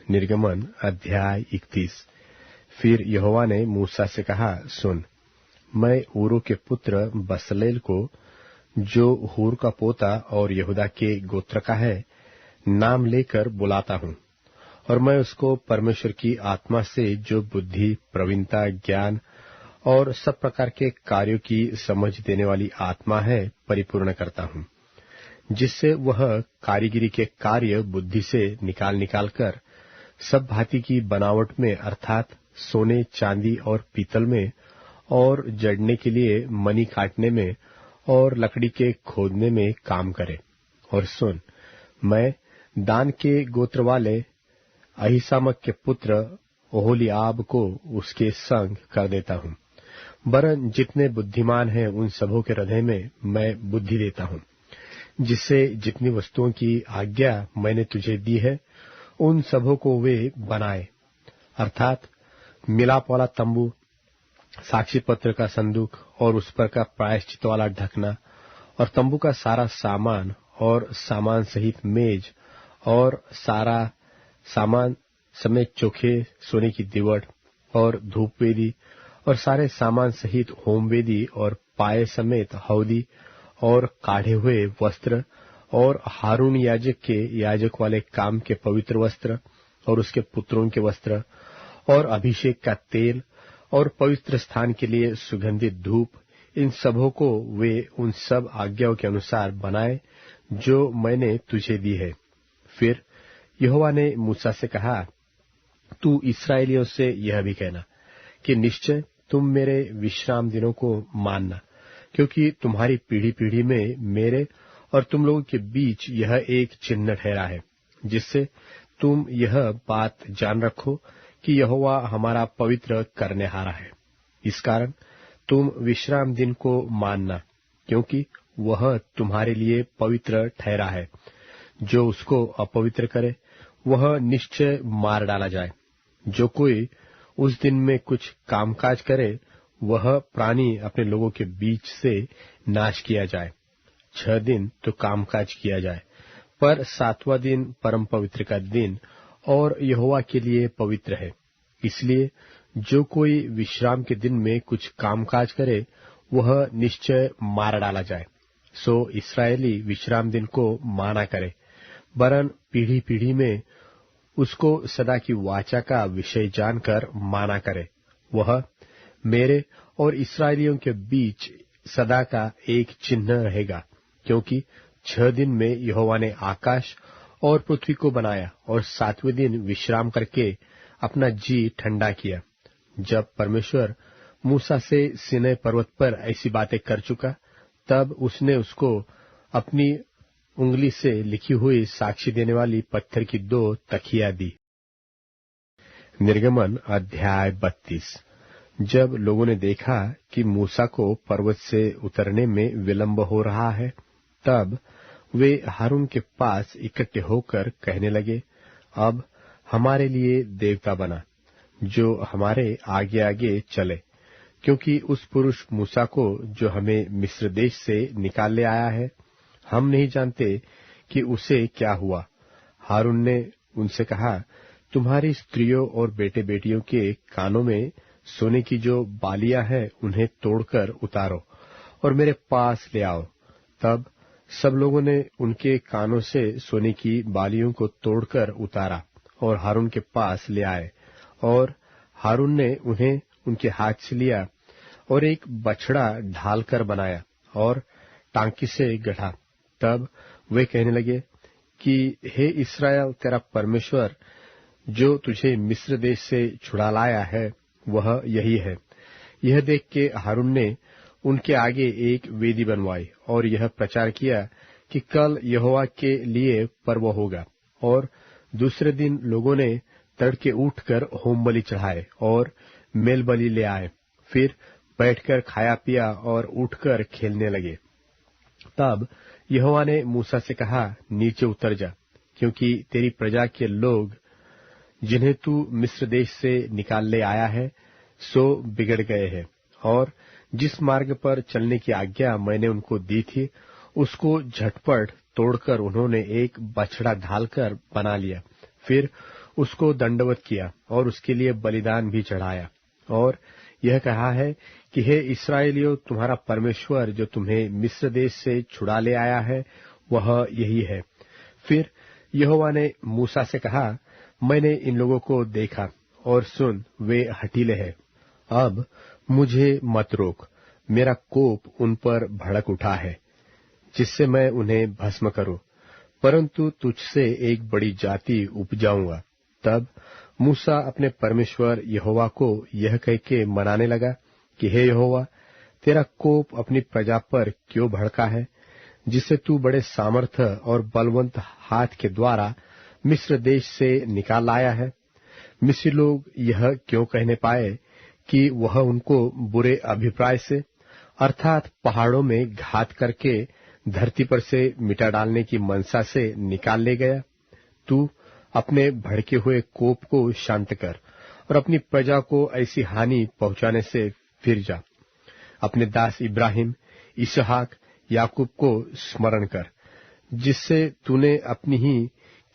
निर्गमन अध्याय 31। फिर यहोवा ने मूसा से कहा, सुन, मैं ऊरो के पुत्र बसलेल को, जो हूर का पोता और यहूदा के गोत्र का है, नाम लेकर बुलाता हूँ, और मैं उसको परमेश्वर की आत्मा से, जो बुद्धि, प्रवीणता, ज्ञान और सब प्रकार के कार्यों की समझ देने वाली आत्मा है, परिपूर्ण करता हूँ, जिससे वह कारीगिरी के कार्य बुद्धि से निकाल कर सब भांति की बनावट में, अर्थात सोने, चांदी और पीतल में, और जड़ने के लिए मणि काटने में और लकड़ी के खोदने में काम करे। और सुन, मैं दान के गोत्र वाले अहीसामक के पुत्र ओहोलीआब को उसके संग कर देता हूँ। वरन जितने बुद्धिमान हैं उन सबों के हृदय में मैं बुद्धि देता हूँ, जिससे जितनी वस्तुओं की आज्ञा मैंने तुझे दी है उन सबों को वे बनाए, अर्थात मिलाप वाला तंबू, साक्षी पत्र का संदूक और उस पर का प्रायश्चित वाला ढकना, और तंबू का सारा सामान और सामान सहित मेज और सारा सामान समेत चोखे सोने की दीवट और धूप वेदी और सारे सामान सहित होम वेदी और पाए समेत हौदी और काढ़े हुए वस्त्र और हारून याजक के याजक वाले काम के पवित्र वस्त्र और उसके पुत्रों के वस्त्र और अभिषेक का तेल और पवित्र स्थान के लिए सुगंधित धूप, इन सबों को वे उन सब आज्ञाओं के अनुसार बनाए जो मैंने तुझे दी है। फिर यहोवा ने मूसा से कहा, तू इस्राएलियों से यह भी कहना कि निश्चय तुम मेरे विश्राम दिनों को मानना, क्योंकि तुम्हारी पीढ़ी पीढ़ी में मेरे और तुम लोगों के बीच यह एक चिन्ह ठहरा है, जिससे तुम यह बात जान रखो कि यहोवा हमारा पवित्र करनेहारा है। इस कारण तुम विश्राम दिन को मानना, क्योंकि वह तुम्हारे लिए पवित्र ठहरा है। जो उसको अपवित्र करे वह निश्चय मार डाला जाए। जो कोई उस दिन में कुछ कामकाज करे वह प्राणी अपने लोगों के बीच से नाश किया जाए। 6 दिन तो कामकाज किया जाए, पर 7वां दिन परम पवित्र का दिन और यहोवा के लिए पवित्र है। इसलिए जो कोई विश्राम के दिन में कुछ कामकाज करे वह निश्चय मार डाला जाए। सो इस्राएली विश्राम दिन को माना करे, वरन पीढ़ी पीढ़ी में उसको सदा की वाचा का विषय जानकर माना करे। वह मेरे और इस्राएलियों के बीच सदा का एक चिन्ह रहेगा, क्योंकि 6 दिन में यहोवा ने आकाश और पृथ्वी को बनाया और 7वें दिन विश्राम करके अपना जी ठंडा किया। जब परमेश्वर मूसा से सीनै पर्वत पर ऐसी बातें कर चुका, तब उसने उसको अपनी उंगली से लिखी हुई साक्षी देने वाली पत्थर की 2 तखियां दी। निर्गमन अध्याय 32। जब लोगों ने देखा कि मूसा को पर्वत से उतरने में विलंब हो रहा है, तब वे हारून के पास इकट्ठे होकर कहने लगे, अब हमारे लिए देवता बना, जो हमारे आगे आगे चले, क्योंकि उस पुरुष मूसा को जो हमें मिस्र देश से निकाल ले आया है, हम नहीं जानते कि उसे क्या हुआ। हारून ने उनसे कहा, तुम्हारी स्त्रियों और बेटे बेटियों के कानों में सोने की जो बालियां हैं उन्हें तोड़कर उतारो और मेरे पास ले आओ। तब सब लोगों ने उनके कानों से सोने की बालियों को तोड़कर उतारा और हारून के पास ले आए, और हारून ने उन्हें उनके हाथ से लिया और एक बछड़ा ढालकर बनाया और टांकी से गढ़ा। तब वे कहने लगे कि हे इस्राएल, तेरा परमेश्वर जो तुझे मिस्र देश से छुड़ा लाया है वह यही है। यह देख के हारून ने उनके आगे एक वेदी बनवाई और यह प्रचार किया कि कल यहोवा के लिए पर्व होगा। और दूसरे दिन लोगों ने तड़के उठकर होम बलि चढ़ाए और मेल बलि ले आए। फिर बैठकर खाया पिया और उठकर खेलने लगे। तब यहोवा ने मूसा से कहा, नीचे उतर जा, क्योंकि तेरी प्रजा के लोग जिन्हें तू मिस्र देश से निकाल ले आया है सो बिगड़ गए हैं, और जिस मार्ग पर चलने की आज्ञा मैंने उनको दी थी उसको झटपट तोड़कर उन्होंने एक बछड़ा ढालकर बना लिया। फिर उसको दंडवत किया और उसके लिए बलिदान भी चढ़ाया और यह कहा है कि हे इस्राएलियों, तुम्हारा परमेश्वर जो तुम्हें मिस्र देश से छुड़ा ले आया है वह यही है। फिर यहोवा ने मूसा से कहा, मैंने इन लोगों को देखा और सुन, वे हठीले हैं। अब मुझे मत रोक, मेरा कोप उन पर भड़क उठा है जिससे मैं उन्हें भस्म करूं, परंतु तुझसे एक बड़ी जाति उपजाऊंगा। तब मूसा अपने परमेश्वर यहोवा को यह कह के मनाने लगा कि हे यहोवा, तेरा कोप अपनी प्रजा पर क्यों भड़का है, जिसे तू बड़े सामर्थ और बलवंत हाथ के द्वारा मिस्र देश से निकाल लाया है। मिस्री लोग यह क्यों कहने पाए कि वह उनको बुरे अभिप्राय से अर्थात पहाड़ों में घात करके धरती पर से मिटा डालने की मनसा से निकाल ले गया। तू अपने भड़के हुए कोप को शांत कर और अपनी प्रजा को ऐसी हानि पहुंचाने से फिर जा। अपने दास इब्राहिम, इसहाक, याकूब को स्मरण कर, जिससे तूने अपनी ही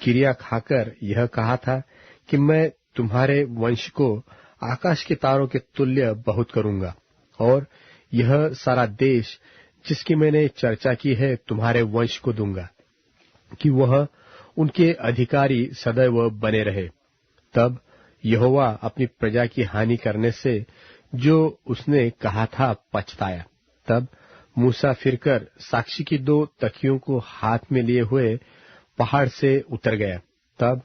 क्रिया खाकर यह कहा था कि मैं तुम्हारे वंश को आकाश के तारों के तुल्य बहुत करूंगा और यह सारा देश जिसकी मैंने चर्चा की है तुम्हारे वंश को दूंगा कि वह उनके अधिकारी सदैव बने रहे। तब यहोवा अपनी प्रजा की हानि करने से जो उसने कहा था पछताया। तब मूसा फिरकर साक्षी की 2 तकियों को हाथ में लिए हुए पहाड़ से उतर गया। तब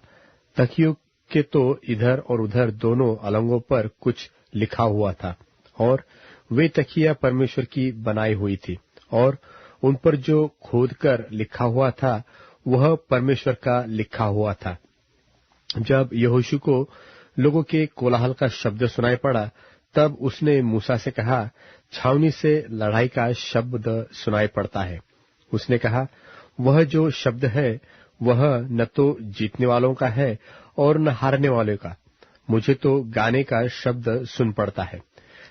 तकियों के तो इधर और उधर दोनों अलंगों पर कुछ लिखा हुआ था और वे तकिया परमेश्वर की बनाई हुई थी और उन पर जो खोदकर लिखा हुआ था वह परमेश्वर का लिखा हुआ था। जब यहोशू को लोगों के कोलाहल का शब्द सुनाई पड़ा तब उसने मूसा से कहा, छावनी से लड़ाई का शब्द सुनाई पड़ता है। उसने कहा, वह जो शब्द है वह न तो जीतने वालों का है और न हारने वालों का, मुझे तो गाने का शब्द सुन पड़ता है।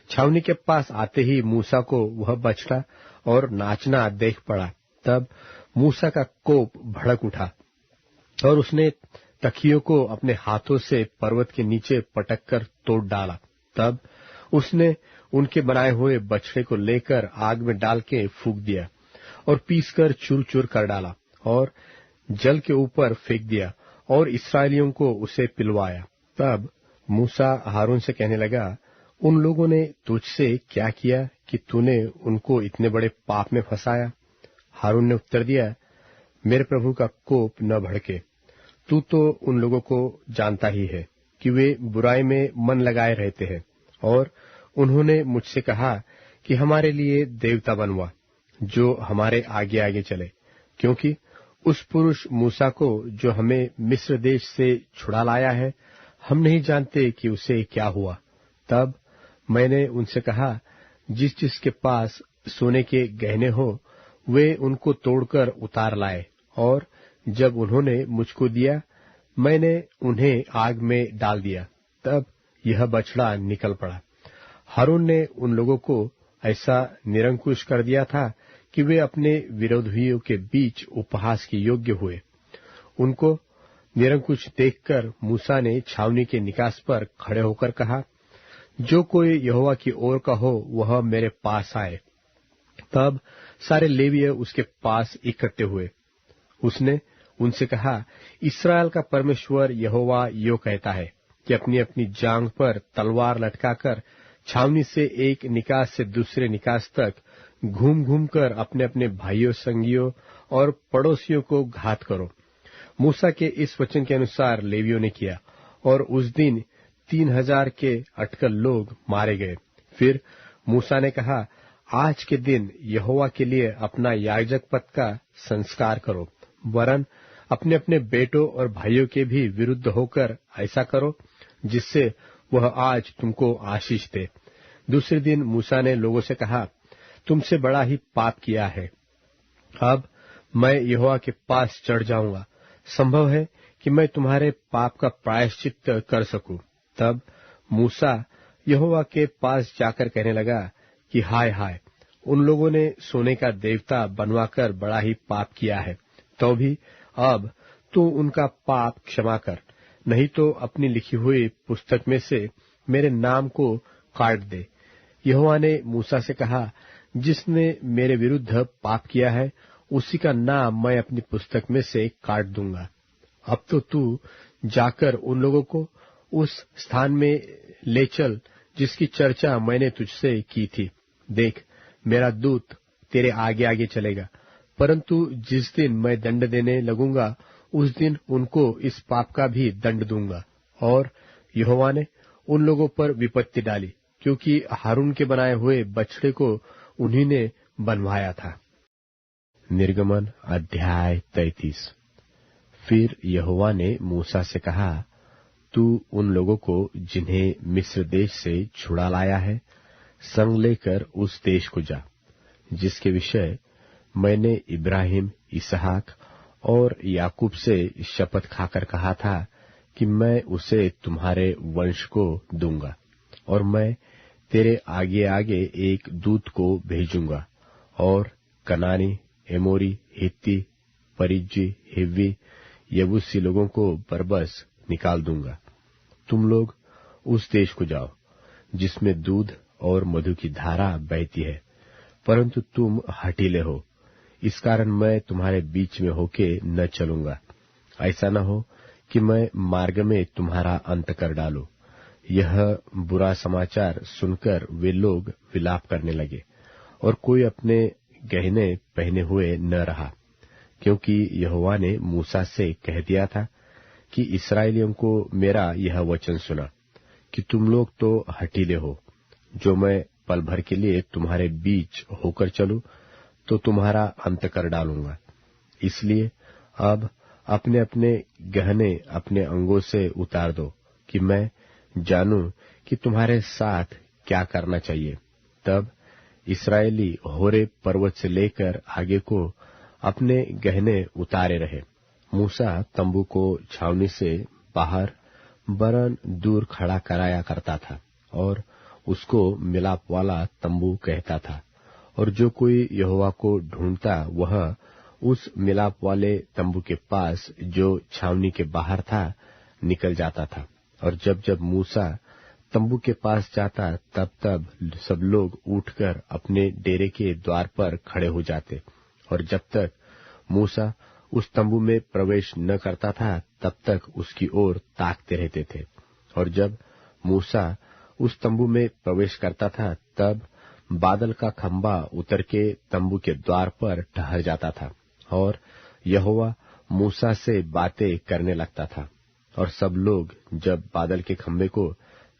छावनी के पास आते ही मूसा को वह बछड़ा और नाचना देख पड़ा। तब मूसा का कोप भड़क उठा और उसने तकियों को अपने हाथों से पर्वत के नीचे पटक कर तोड़ डाला। तब उसने उनके बनाए हुए बछड़े को लेकर आग में डाल के फूंक दिया और पीसकर चूर चूर कर डाला और जल के ऊपर फेंक दिया और इस्राएलियों को उसे पिलवाया। तब मूसा हारून से कहने लगा, उन लोगों ने तुझसे क्या किया कि तूने उनको इतने बड़े पाप में फंसाया? हारून ने उत्तर दिया, मेरे प्रभु का कोप न भड़के। तू तो उन लोगों को जानता ही है कि वे बुराई में मन लगाए रहते हैं और उन्होंने मुझसे कहा कि हमारे लिए देवता बनवा जो हमारे आगे आगे चले, क्योंकि उस पुरुष मूसा को जो हमें मिस्र देश से छुड़ा लाया है हम नहीं जानते कि उसे क्या हुआ। तब मैंने उनसे कहा, जिस जिसके पास सोने के गहने हो वे उनको तोड़कर उतार लाए, और जब उन्होंने मुझको दिया मैंने उन्हें आग में डाल दिया। तब यह बछड़ा निकल पड़ा। हारून ने उन लोगों को ऐसा निरंकुश कर दिया था कि वे अपने विरोधियों के बीच उपहास के योग्य हुए। उनको निरंकुश देखकर मूसा ने छावनी के निकास पर खड़े होकर कहा, जो कोई यहोवा की ओर का हो वह मेरे पास आए। तब सारे लेवीय उसके पास इकट्ठे हुए। उसने उनसे कहा, इस्राएल का परमेश्वर यहोवा यो कहता है कि अपनी अपनी जांघ पर तलवार लटकाकर छावनी से एक निकास से दूसरे निकास तक घूम घूम कर अपने अपने भाइयों, संगियों और पड़ोसियों को घात करो। मूसा के इस वचन के अनुसार लेवियों ने किया और उस दिन 3000 के अटकल लोग मारे गए। फिर मूसा ने कहा, आज के दिन यहोवा के लिए अपना याजक पद का संस्कार करो, वरन अपने अपने बेटों और भाइयों के भी विरुद्ध होकर ऐसा करो जिससे वह आज तुमको आशीष दे। दूसरे दिन मूसा ने लोगों से कहा, तुमसे बड़ा ही पाप किया है। अब मैं यहोवा के पास चढ़ जाऊंगा, संभव है कि मैं तुम्हारे पाप का प्रायश्चित कर सकूं। तब मूसा यहोवा के पास जाकर कहने लगा कि हाय हाय, उन लोगों ने सोने का देवता बनवाकर बड़ा ही पाप किया है, तो भी अब तू उनका पाप क्षमा कर, नहीं तो अपनी लिखी हुई पुस्तक में से मेरे नाम को काट दे। यहोवा ने मूसा से कहा, जिसने मेरे विरुद्ध पाप किया है उसी का नाम मैं अपनी पुस्तक में से काट दूंगा। अब तो तू जाकर उन लोगों को उस स्थान में ले चल जिसकी चर्चा मैंने तुझसे की थी। देख, मेरा दूत तेरे आगे आगे चलेगा, परंतु जिस दिन मैं दंड देने लगूंगा उस दिन उनको इस पाप का भी दंड दूंगा। और यहोवा ने उन लोगों पर विपत्ति डाली, क्योंकि हारून के बनाए हुए बछड़े को उन्हीं ने बनवाया था। निर्गमन अध्याय 33। फिर यहोवा ने मूसा से कहा, तू उन लोगों को जिन्हें मिस्र देश से छुड़ा लाया है संग लेकर उस देश को जा, जिसके विषय मैंने इब्राहिम, इसहाक और याकूब से शपथ खाकर कहा था कि मैं उसे तुम्हारे वंश को दूंगा। और मैं तेरे आगे आगे एक दूत को भेजूंगा और कनानी, एमोरी, हित्ती, परिज्जी, हिव्वी, यबूसी लोगों को बरबस निकाल दूंगा। तुम लोग उस देश को जाओ जिसमें दूध और मधु की धारा बहती है, परंतु तुम हठीले हो, इस कारण मैं तुम्हारे बीच में होके न चलूंगा। ऐसा न हो कि मैं मार्ग में तुम्हारा अंत कर डालूं। यह बुरा समाचार सुनकर वे लोग विलाप करने लगे और कोई अपने गहने पहने हुए न रहा, क्योंकि यहोवा ने मूसा से कह दिया था कि इस्राएलियों को मेरा यह वचन सुना कि तुम लोग तो हठीले हो। जो मैं पल भर के लिए तुम्हारे बीच होकर चलूं तो तुम्हारा अंत कर डालूंगा। इसलिए अब अपने अपने गहने अपने अंगों से उतार दो कि मैं जानूं कि तुम्हारे साथ क्या करना चाहिए। तब इस्राएली होरेब पर्वत से लेकर आगे को अपने गहने उतारे रहे। मूसा तंबू को छावनी से बाहर बरन दूर खड़ा कराया करता था और उसको मिलाप वाला तंबू कहता था। और जो कोई यहोवा को ढूंढता वह उस मिलाप वाले तंबू के पास जो छावनी के बाहर था निकल जाता था। और जब जब मूसा तंबू के पास जाता तब तब सब लोग उठकर अपने डेरे के द्वार पर खड़े हो जाते। और जब तक मूसा उस तंबू में प्रवेश न करता था तब तक उसकी ओर ताकते रहते थे। और जब मूसा उस तंबू में प्रवेश करता था तब बादल का खंबा उतर के तंबू के द्वार पर ठहर जाता था और यहोवा मूसा से बातें करने लगता था। और सब लोग जब बादल के खंबे को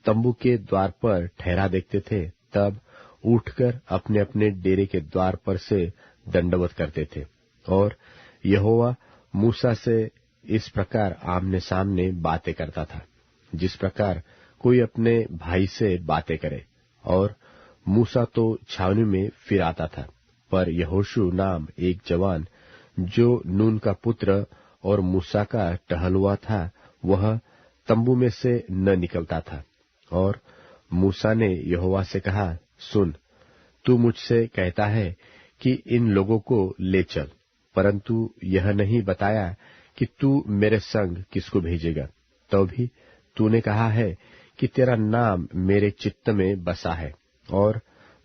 तंबू के द्वार पर ठहरा देखते थे तब उठकर अपने अपने डेरे के द्वार पर से दंडवत करते थे। और यहोवा मूसा से इस प्रकार आमने सामने बातें करता था जिस प्रकार कोई अपने भाई से बातें करे। और मूसा तो छावनी में फिर आता था, पर यहोशू नाम एक जवान जो नून का पुत्र और मूसा का टहलुआ था वह तंबू में से न निकलता था। और मूसा ने यहोवा से कहा, सुन, तू मुझसे कहता है कि इन लोगों को ले चल, परंतु यह नहीं बताया कि तू मेरे संग किसको भेजेगा। तो भी तूने कहा है कि तेरा नाम मेरे चित्त में बसा है और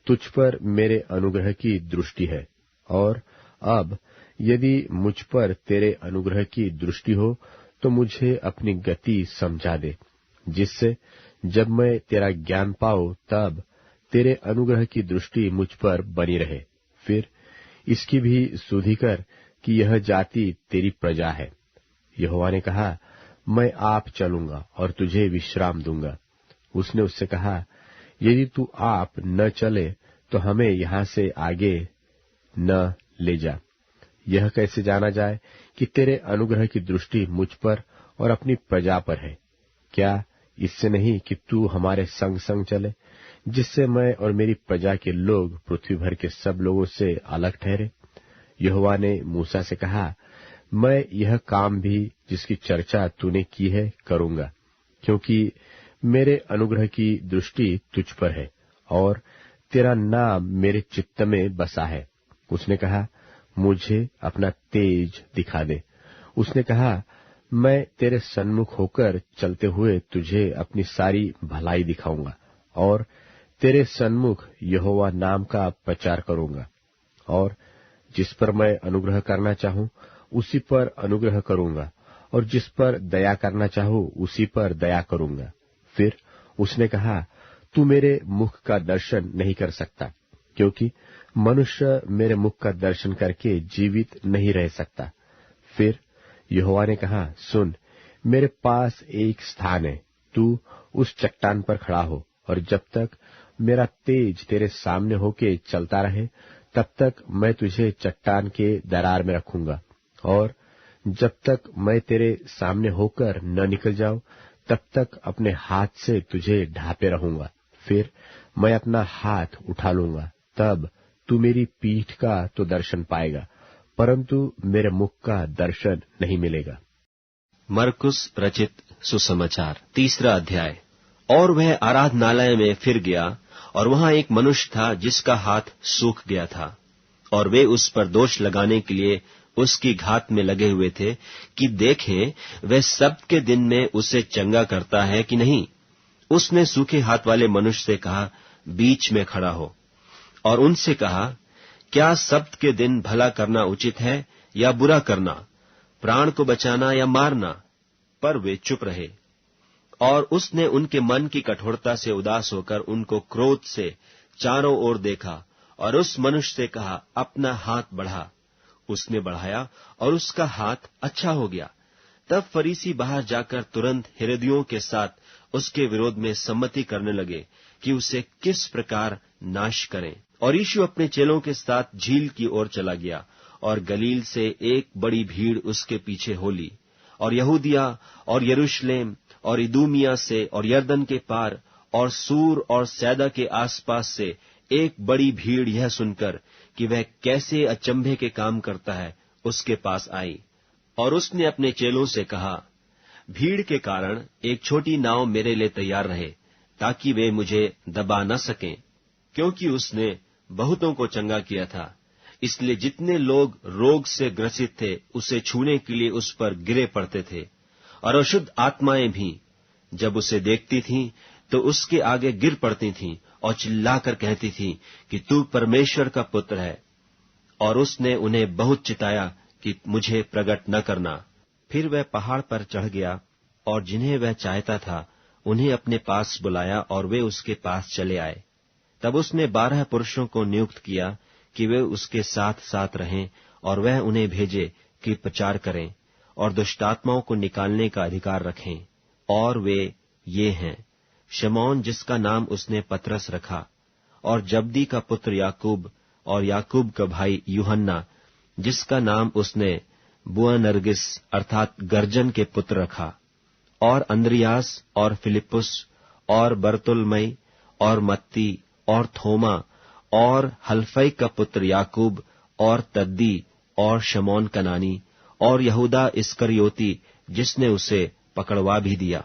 तुझ पर मेरे अनुग्रह की दृष्टि है। और अब यदि मुझ पर तेरे अनुग्रह की दृष्टि हो तो मुझे अपनी गति समझा दे, जिससे जब मैं तेरा ज्ञान पाऊं तब तेरे अनुग्रह की दृष्टि मुझ पर बनी रहे। फिर इसकी भी सुधि कर कि यह जाति तेरी प्रजा है। यहोवा ने कहा, मैं आप चलूंगा और तुझे विश्राम दूंगा। उसने उससे कहा, यदि तू आप न चले तो हमें यहाँ से आगे न ले जा। यह कैसे जाना जाए कि तेरे अनुग्रह की दृष्टि मुझ पर और अपनी प्रजा पर है? क्या इससे नहीं कि तू हमारे संग संग चले, जिससे मैं और मेरी प्रजा के लोग पृथ्वी भर के सब लोगों से अलग ठहरे? यहोवा ने मूसा से कहा, मैं यह काम भी जिसकी चर्चा तूने की है करूंगा, क्योंकि मेरे अनुग्रह की दृष्टि तुझ पर है और तेरा नाम मेरे चित्त में बसा है। उसने कहा, मुझे अपना तेज दिखा दे। उसने कहा, मैं तेरे सन्मुख होकर चलते हुए तुझे अपनी सारी भलाई दिखाऊंगा और तेरे सन्मुख यहोवा नाम का प्रचार करूंगा। और जिस पर मैं अनुग्रह करना चाहूं उसी पर अनुग्रह करूंगा, और जिस पर दया करना चाहूं उसी पर दया करूंगा। फिर उसने कहा, तू मेरे मुख का दर्शन नहीं कर सकता, क्योंकि मनुष्य मेरे मुख का दर्शन करके जीवित नहीं रह सकता। फिर यहोवा ने कहा, सुन, मेरे पास एक स्थान है, तू उस चट्टान पर खड़ा हो, और जब तक मेरा तेज तेरे सामने होके चलता रहे तब तक मैं तुझे चट्टान के दरार में रखूंगा, और जब तक मैं तेरे सामने होकर न निकल जाऊं तब तक अपने हाथ से तुझे ढांपे रहूंगा। फिर मैं अपना हाथ उठा लूंगा, तब तू मेरी पीठ का तो दर्शन पाएगा, परंतु मेरे मुख का दर्शन नहीं मिलेगा। मरकुस रचित सुसमाचार 3 अध्याय। और वह आराधनालय में फिर गया, और वहां एक मनुष्य था जिसका हाथ सूख गया था, और वे उस पर दोष लगाने के लिए उसकी घात में लगे हुए थे कि देखें वह सब्त के दिन में उसे चंगा करता है कि नहीं। उसने सूखे हाथ वाले मनुष्य से कहा, बीच में खड़ा हो, और उनसे कहा, क्या सब्त के दिन भला करना उचित है या बुरा करना, प्राण को बचाना या मारना? पर वे चुप रहे। और उसने उनके मन की कठोरता से उदास होकर उनको क्रोध से चारों ओर देखा, और उस मनुष्य से कहा, अपना हाथ बढ़ा। उसने बढ़ाया, और उसका हाथ अच्छा हो गया। तब फरीसी बाहर जाकर तुरंत हेरोदियों के साथ उसके विरोध में सम्मति करने लगे कि उसे किस प्रकार नाश करें। और यीशु अपने चेलों के साथ झील की ओर चला गया, और गलील से एक बड़ी भीड़ उसके पीछे हो ली, और यहूदिया और यरूशलेम और इदूमिया से और यरदन के पार और सूर और सैदा के आसपास से एक बड़ी भीड़ यह सुनकर कि वह कैसे अचंभे के काम करता है, उसके पास आई। और उसने अपने चेलों से कहा, भीड़ के कारण एक छोटी नाव मेरे लिए तैयार रहे, ताकि वे मुझे दबा न सकें। क्योंकि उसने बहुतों को चंगा किया था, इसलिए जितने लोग रोग से ग्रसित थे उसे छूने के लिए उस पर गिरे पड़ते थे। और अशुद्ध आत्माएं भी जब उसे देखती थीं तो उसके आगे गिर पड़ती थीं और चिल्लाकर कहती थीं कि तू परमेश्वर का पुत्र है। और उसने उन्हें बहुत चिताया कि मुझे प्रकट न करना। फिर वह पहाड़ पर चढ़ गया, और जिन्हें वह चाहता था उन्हें अपने पास बुलाया, और वे उसके पास चले आए। तब उसने 12 पुरुषों को नियुक्त किया कि वे उसके साथ साथ रहें, और वह उन्हें भेजे कि प्रचार करें और दुष्टात्माओं को निकालने का अधिकार रखें। और वे ये हैं, शमौन जिसका नाम उसने पतरस रखा, और जब्दी का पुत्र याकूब, और याकूब का भाई यूहन्ना जिसका नाम उसने बुअनर्गिस अर्थात गर्जन के पुत्र रखा, और अंद्रियास और फिलिपुस और बरतुलमई और मत्ती और थोमा और हल्फई का पुत्र याकूब और तद्दी और शमौन कनानी और यहूदा इस्करियोती जिसने उसे पकड़वा भी दिया।